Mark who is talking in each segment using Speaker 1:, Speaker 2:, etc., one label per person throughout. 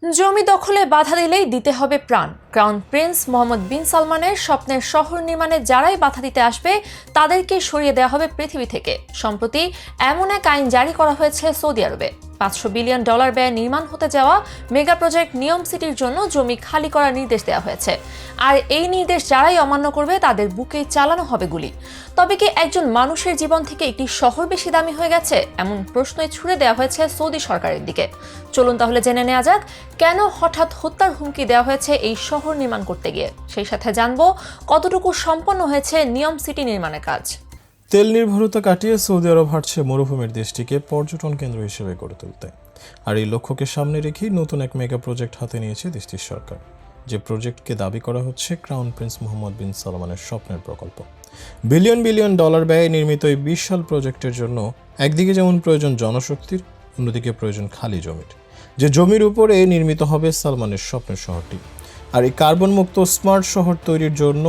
Speaker 1: জমি দখলে বাধা দিলেই দিতে হবে প্রাণ। ক্রাউন প্রিন্স মোহাম্মদ বিন সালমানের স্বপ্নের শহর নির্মাণে যারাই বাধা দিতে আসবে তাদেরকে সরিয়ে দেওয়া হবে পৃথিবী থেকে। সম্প্রতি এমন এক আইন জারি করা হয়েছে সৌদি আরবে। $500 বিলিয়ন ব্যয়ে নির্মাণ হতে যাওয়া মেগা প্রজেক্ট নিয়ম সিটির জন্য জমি খালি করার নির্দেশ দেওয়া হয়েছে। আর এই নির্দেশ যারাই অমান্য করবে তাদের বুকে চালানো হবে গুলি। তবে কি একজন মানুষের জীবন থেকে একটি শহর বেশি দামি হয়ে গেছে? এমন প্রশ্নই ছুড়ে দেওয়া হয়েছে সৌদি সরকারের দিকে। চলুন তাহলে জেনে নেওয়া যাক কেন হঠাৎ হত্যার হুমকি দেওয়া হয়েছে এই শহর নির্মাণ করতে গিয়ে। সেই সাথে জানবো কতটুকু সম্পন্ন হয়েছে নিয়ম সিটি নির্মাণের কাজ।
Speaker 2: তেল নির্ভরতা কাটিয়ে সৌদি আরব হাঁটছে মরুভূমির দেশটিকে পর্যটন কেন্দ্র হিসেবে গড়ে তুলতে। আর এই লক্ষ্যকে সামনে রেখেই নতুন এক মেগা প্রজেক্ট হাতে নিয়েছে দেশটির সরকার। যে প্রজেক্টকে দাবি করা হচ্ছে ক্রাউন প্রিন্স মোহাম্মদ বিন সালমানের স্বপ্নের প্রকল্প। বিলিয়ন বিলিয়ন ডলার ব্যয়ে নির্মিত এই বিশাল প্রজেক্টের জন্য একদিকে যেমন প্রয়োজন জনশক্তির, অন্যদিকে প্রয়োজন খালি জমির। যে জমির উপরে নির্মিত হবে সালমানের স্বপ্নের শহরটি। আর এই কার্বন মুক্ত স্মার্ট শহর তৈরির জন্য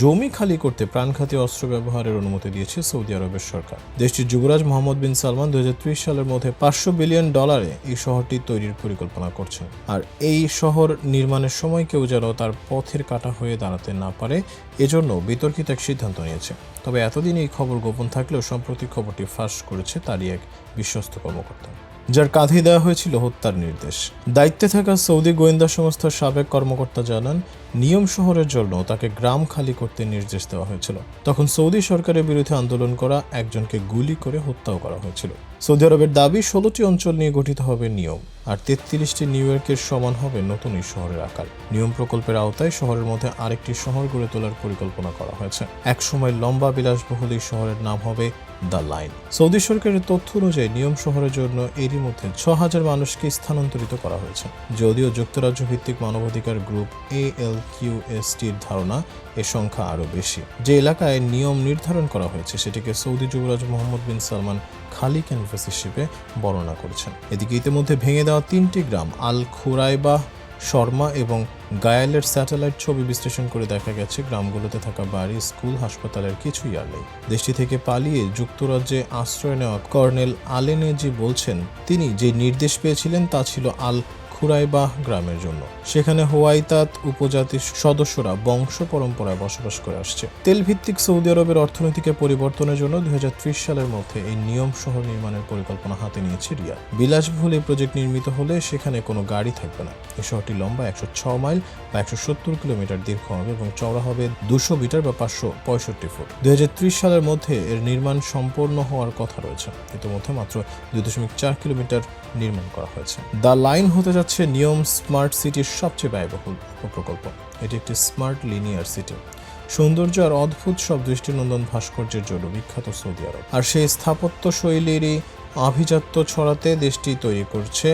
Speaker 2: জমি খালি করতে প্রাণঘাতী অস্ত্র ব্যবহারের অনুমতি দিয়েছে সৌদি আরবের সরকার। দেশটির যুবরাজ মোহাম্মদ বিন সালমান 2030 সালের মধ্যে $500 বিলিয়ন এই শহরটি তৈরির পরিকল্পনা করছেন। আর এই শহর নির্মাণের সময় কেউ যেন তার পথের কাঁটা হয়ে দাঁড়াতে না পারে, এজন্য বিতর্কিত এক সিদ্ধান্ত নিয়েছে। তবে এতদিন এই খবর গোপন থাকলেও সম্প্রতি খবরটি ফাঁস করেছে তারই এক বিশ্বস্ত কর্মকর্তা, যার কাঁধে দেওয়া হয়েছিল হত্যার নির্দেশ। দায়িত্বে থাকা সৌদি গোয়েন্দা সংস্থার সাবেক কর্মকর্তা জানান, নিয়ম শহরের জন্য তাকে গ্রাম খালি করতে নির্দেশ দেওয়া হয়েছিল। তখন সৌদি সরকারের বিরুদ্ধে আন্দোলন করা একজনকে গুলি করে হত্যাও করা হয়েছিল। সৌদি আরবের দাবি 16টি অঞ্চল নিয়ে গঠিত হবে নিয়ম, আর 33টি নিউ ইয়র্কের সমান হবে নতুন এই শহরের আকার। নিয়ম প্রকল্পের আওতায় শহরের মধ্যে আরেকটি শহর গড়ে তোলার পরিকল্পনা করা হয়েছে। একসময় লম্বা বিলাসবহুল এই শহরের নাম হবে দ্য লাইন। সৌদি সরকারের তথ্য অনুযায়ী নিয়ম শহরের জন্য এরই মধ্যে 6000 মানুষকে স্থানান্তরিত করা হয়েছে। যদিও যুক্তরাজ্য ভিত্তিক মানবাধিকার গ্রুপ ALQSTর ধারণা এ সংখ্যা আরও বেশি। যে এলাকায় নিয়ম নির্ধারণ করা হয়েছে সেটিকে সৌদি যুবরাজ মোহাম্মদ বিন সালমান খালি ক্যানভাস হিসেবে বর্ণনা করেছেন। এদিকে ইতিমধ্যে ভেঙে দেওয়া 3টি গ্রাম আল খুরাইবাহ, শর্মা এবং গায়ালের স্যাটেলাইট ছবি বিশ্লেষণ করে দেখা গেছে গ্রামগুলোতে থাকা বাড়ি, স্কুল, হাসপাতালের কিছুই আর নেই। দেশটি থেকে পালিয়ে যুক্তরাজ্যে আশ্রয় নেওয়া কর্নেল আলেনেজি বলছেন, তিনি যে নির্দেশ পেয়েছিলেন তা ছিল আল খুরাইবাহ গ্রামের জন্য। সেখানে হোয়াইতাত উপজাতির সদস্যরা বংশ পরম্পরায় বসবাস করে আসছে। তেল ভিত্তিক সৌদি আরবের অর্থনীতিকে পরিবর্তনের জন্য 2030 সালের মধ্যে এই নিয়ম শহর নির্মাণের পরিকল্পনা হাতে নিয়েছে রিয়াদ। বিলাসবহুল এই প্রজেক্ট নির্মিত হলে সেখানে কোনো গাড়ি থাকবে না। এই শহরটি লম্বা 106 মাইল বা 170 কিলোমিটার দীর্ঘ হবে এবং চওড়া হবে 200 মিটার বা 565 ফুট। 2030 সালের মধ্যে এর নির্মাণ সম্পন্ন হওয়ার কথা রয়েছে। ইতিমধ্যে মাত্র 2.4 কিলোমিটার নির্মাণ করা হয়েছে। দ্য লাইন হতে যাচ্ছে নিয়ম স্মার্ট সিটির সবচেয়ে ব্যয়বহুল প্রকল্প। এটি একটি স্মার্ট লিনিয়ার সিটি। সৌন্দর্য আর অদ্ভুত সব দৃষ্টিনন্দন ভাস্কর্যের জন্য বিখ্যাত সৌদি আরব। আর সেই স্থাপত্য শৈলীরই আভিজাত্য ছড়াতে দেশটি তৈরি করছে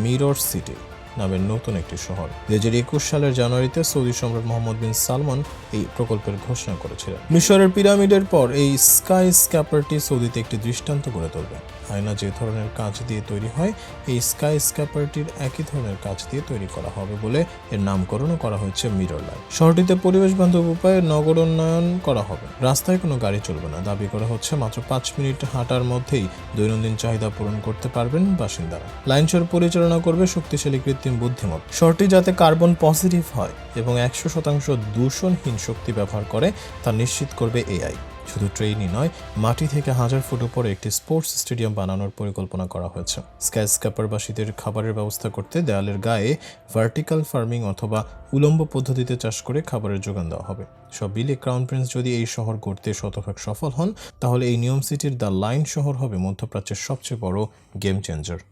Speaker 2: মিরর সিটি নামের নতুন একটি শহর। 2021 সালের জানুয়ারিতে সৌদি সম্রাট মোহাম্মদ বিন সালমান এই প্রকল্পের ঘোষণা করেছিলেন। মিশরের পিরামিডের পর এই স্কাই স্ক্যাপারটি সৌদিতে একটি দৃষ্টান্ত গড়ে তুলবে। আয়না যে ধরনের কাঁচ দিয়ে তৈরি হয়, এই স্কাই স্ক্যাপারটির একই ধরনের কাঁচ দিয়ে তৈরি করা হবে বলে এর নামকরণও করা হয়েছে মিরর লাইন। শহরটিতে পরিবেশ বান্ধব উপায়ে নগরোন্নয়ন করা হবে। রাস্তায় কোনো গাড়ি চলবে না। দাবি করা হচ্ছে মাত্র 5 মিনিট হাঁটার মধ্যেই দৈনন্দিন চাহিদা পূরণ করতে পারবেন বাসিন্দারা। লাইন শহর পরিচালনা করবে শক্তিশালী কৃত্রিম বুদ্ধিমত্তা। শহরটি যাতে কার্বন পজিটিভ হয় এবং 100% দূষণহীন শক্তি ব্যবহার করে তা নিশ্চিত করবে AI। শুধু ট্রেনই নয়, মাটি থেকে 1000 ফুট উপরে একটি স্পোর্টস স্টেডিয়াম বানানোর পরিকল্পনা করা হয়েছে। স্কাইস্ক্র্যাপারবাসীদের খাবারের ব্যবস্থা করতে দেয়ালের গায়ে ভার্টিক্যাল ফার্মিং অথবা উলম্ব পদ্ধতিতে চাষ করে খাবারের যোগান দেওয়া হবে। সব মিলিয়ে ক্রাউন প্রিন্স যদি এই শহর গড়তে শতভাগ সফল হন, তাহলে এই নিয়ম সিটির দ্য লাইন শহর হবে মধ্যপ্রাচ্যের সবচেয়ে বড় গেম চেঞ্জার।